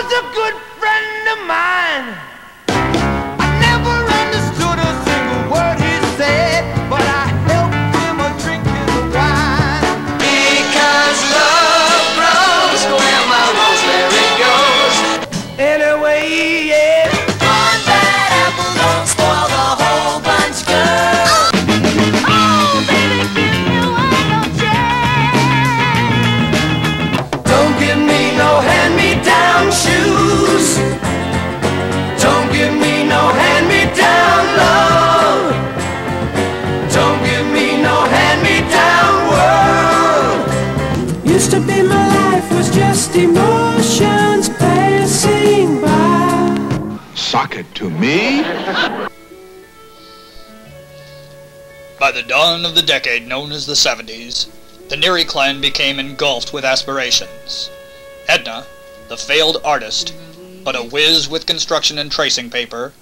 was a good friend of mine. I never understood a single word he said, but I helped him drink his wine. Because love grows where my rosemary goes. Anyway, yeah. One bad apple don't spoil the whole bunch, girl. Oh, baby, give me one more chance. Don't give me no hand-me-down shoes. Don't give me no hand-me-down love. Don't give me no hand-me-down world. Used to be my life was just emotions passing by. Sock it to me. By the dawn of the decade known as the 70s, the Neary clan became engulfed with aspirations. Edna, the failed artist, but a whiz with construction and tracing paper,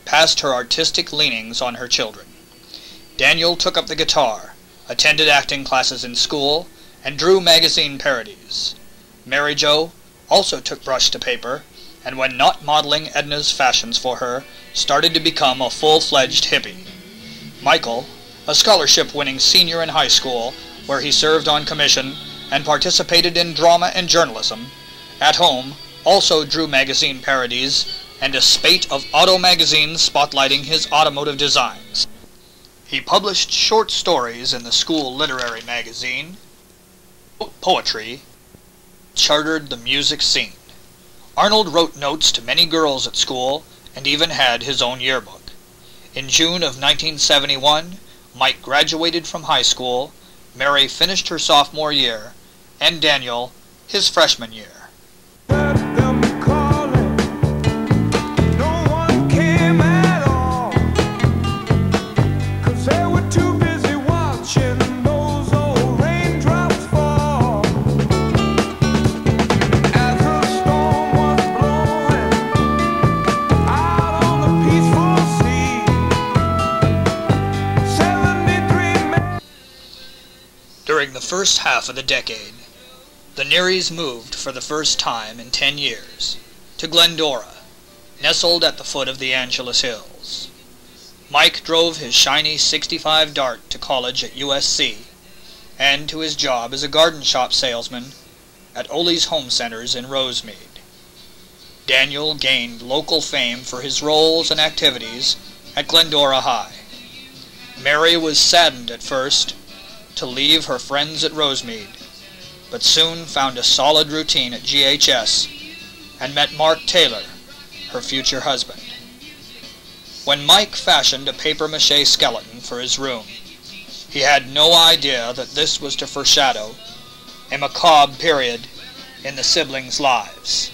passed her artistic leanings on her children. Daniel took up the guitar, attended acting classes in school, and drew magazine parodies. Mary Jo also took brush to paper, and when not modeling Edna's fashions for her, started to become a full-fledged hippie. Michael, a scholarship-winning senior in high school, where he served on commission and participated in drama and journalism, at home also drew magazine parodies and a spate of auto magazines spotlighting his automotive designs. He published short stories in the school literary magazine, wrote poetry, chartered the music scene. Arnold wrote notes to many girls at school and even had his own yearbook. In June of 1971, Mike graduated from high school, Mary finished her sophomore year, and Daniel his freshman year. During the first half of the decade, the Nearys moved for the first time in 10 years to Glendora, nestled at the foot of the Angeles Hills. Mike drove his shiny '65 Dart to college at USC and to his job as a garden shop salesman at Ole's Home Centers in Rosemead. Daniel gained local fame for his roles and activities at Glendora High. Mary was saddened at first to leave her friends at Rosemead, but soon found a solid routine at GHS and met Mark Taylor, her future husband. When Mike fashioned a papier-mâché skeleton for his room, he had no idea that this was to foreshadow a macabre period in the siblings' lives.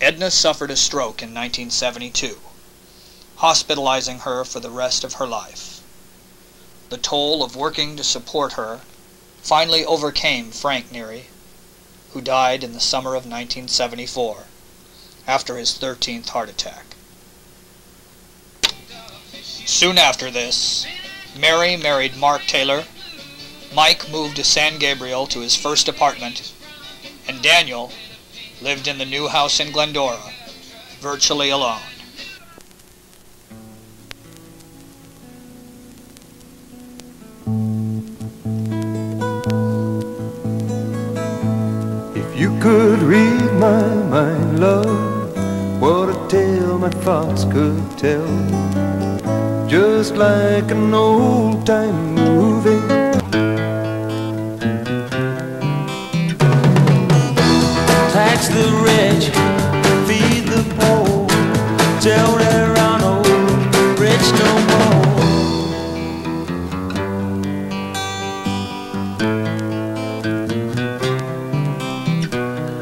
Edna suffered a stroke in 1972, hospitalizing her for the rest of her life. The toll of working to support her finally overcame Frank Neary, who died in the summer of 1974 after his 13th heart attack. Soon after this, Mary married Mark Taylor, Mike moved to San Gabriel to his first apartment, and Daniel lived in the new house in Glendora, virtually alone. If you could read my mind, love, what a tale my thoughts could tell, just like an old-time movie. Tax the rich, feed the poor, tell there are no rich no more.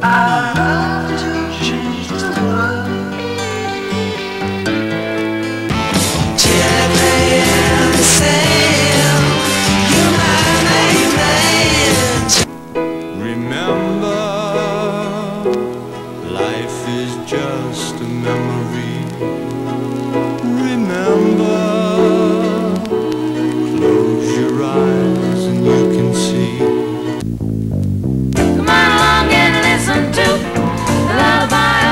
I love to change the world till they end the same. You're my main man. Remember, life is just a memory. Remember, close your eyes and you can see. Come on along and listen to the lullaby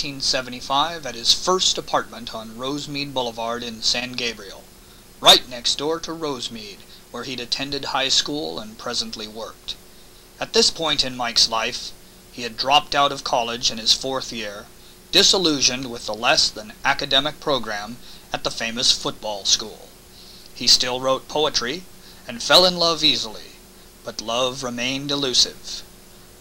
1975 at his first apartment on Rosemead Boulevard in San Gabriel, right next door to Rosemead, where he'd attended high school and presently worked. At this point in Mike's life, he had dropped out of college in his 4th year, disillusioned with the less than academic program at the famous football school. He still wrote poetry and fell in love easily, but love remained elusive.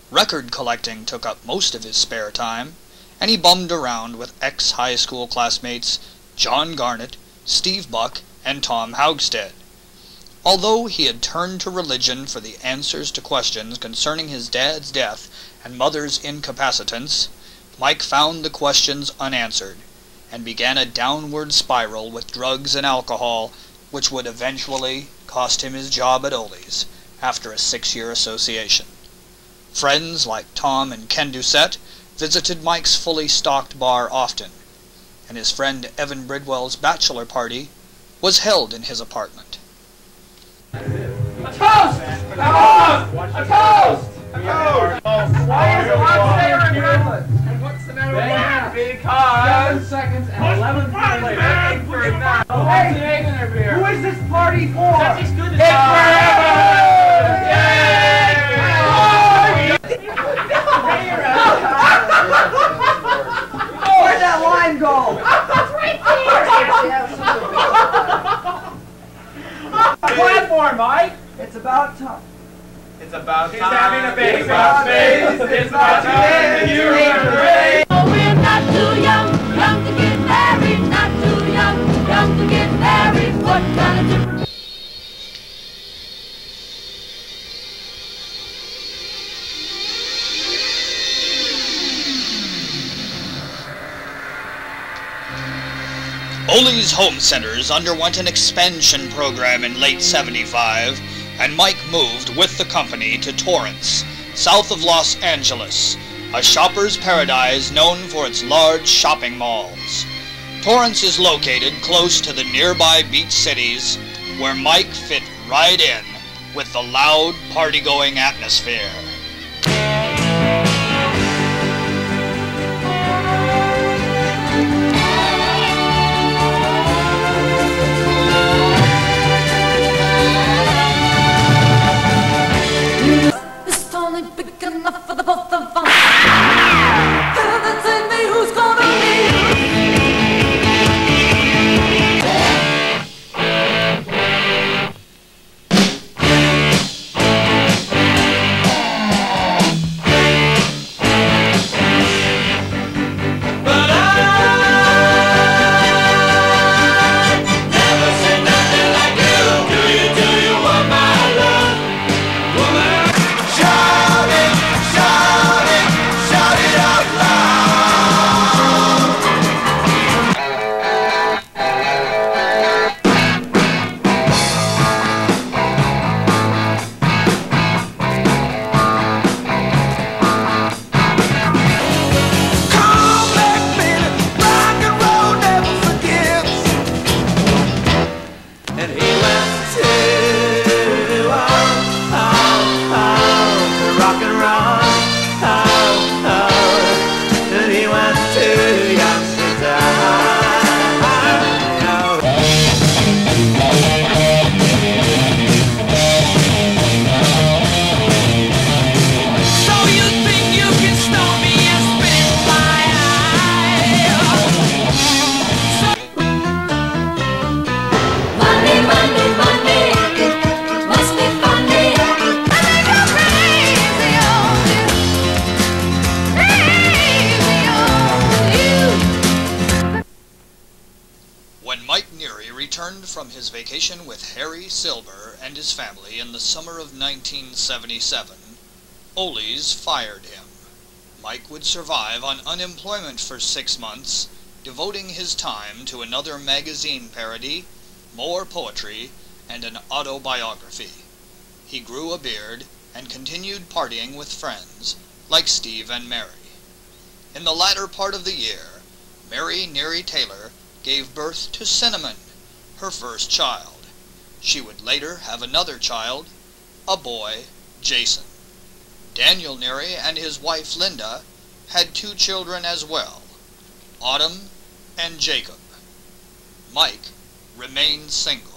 Record collecting took up most of his spare time, and he bummed around with ex-high school classmates John Garnett, Steve Buck, and Tom Haugstead. Although he had turned to religion for the answers to questions concerning his dad's death and mother's incapacitance, Mike found the questions unanswered, and began a downward spiral with drugs and alcohol, which would eventually cost him his job at Ole's after a 6-year association. Friends like Tom and Ken Doucette visited Mike's fully stocked bar often, and his friend Evan Bridwell's bachelor party was held in his apartment. A toast! A toast! A toast! A toast! Why is it hot today in Brooklyn? And what's the matter with that? Because 7 seconds and 11 minutes later. Hey, who is this party for? It's forever! Where'd that line go? It's right there! Platform, Mike! It's about time. It's about time. He's having a baby. It's about time. You're ready. Oh, we're not too young to get married. Not too young to get married. What kind of difference? Ole's Home Centers underwent an expansion program in late '75, and Mike moved with the company to Torrance, south of Los Angeles, a shopper's paradise known for its large shopping malls. Torrance is located close to the nearby beach cities, where Mike fit right in with the loud, party-going atmosphere. It's only big enough for the both of us. Then tell me who's gonna returned from his vacation with Harry Silver and his family in the summer of 1977, Ole's fired him. Mike would survive on unemployment for 6 months, devoting his time to another magazine parody, more poetry, and an autobiography. He grew a beard and continued partying with friends, like Steve and Mary. In the latter part of the year, Mary Neary Taylor gave birth to Cinnamon, her first child. She would later have another child, a boy, Jason. Daniel Neary and his wife Linda had 2 children as well, Autumn and Jacob. Mike remained single.